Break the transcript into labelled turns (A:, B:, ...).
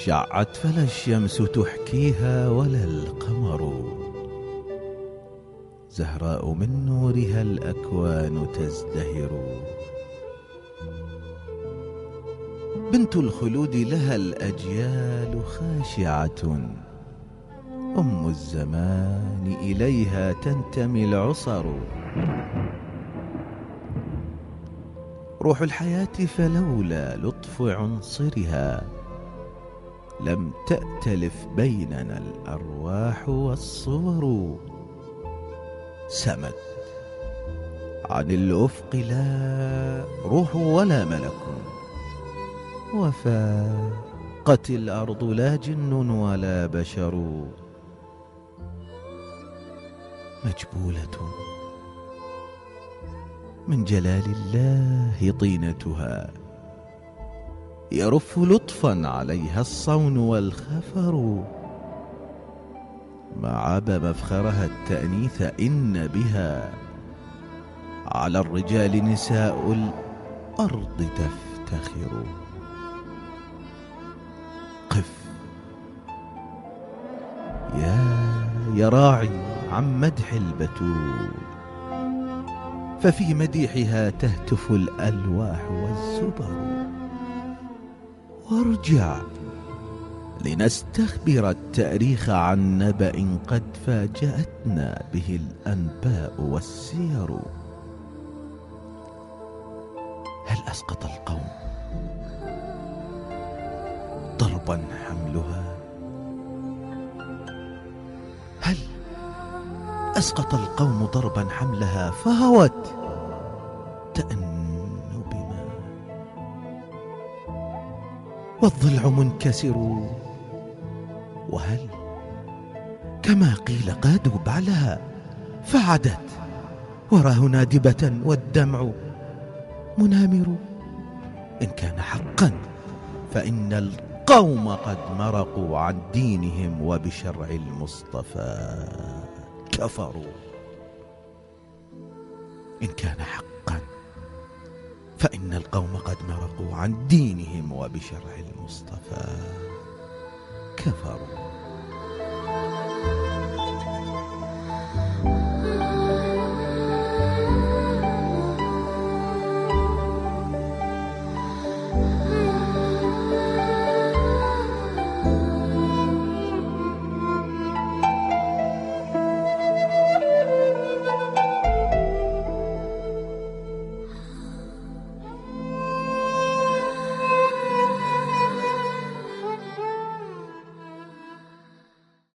A: شعت فلا الشمس تحكيها ولا القمر، زهراء من نورها الأكوان تزدهر. بنت الخلود لها الأجيال خاشعة، أم الزمان إليها تنتمي العصر. روح الحياة فلولا لطف عنصرها لم تأتلف بيننا الأرواح والصور. سمت عن الأفق لا روح ولا ملك، وفاقت الأرض لا جن ولا بشر. مجبولة من جلال الله طينتها، يرف لطفا عليها الصون والخفر. ما عاب مفخرها التأنيث إن بها على الرجال نساء الأرض تفتخر. قف يا راعي عن مدح البتول، ففي مديحها تهتف الألواح والزبر. وارجع لنستخبر التاريخ عن نبأ قد فاجأتنا به الأنباء والسير. هل أسقط القوم ضربا حملها؟ هل أسقط القوم ضربا حملها فهوت تأن بما، والضلع منكسر؟ وهل كما قيل قادوا بعلها فعدت وراه نادبة والدمع منامر؟ إن كان حقا فإن القوم قد مرقوا عن دينهم وبشرع المصطفى كفروا. إن كان حقا فإن القوم قد مرقوا عن دينهم وبشرع المصطفى كفروا.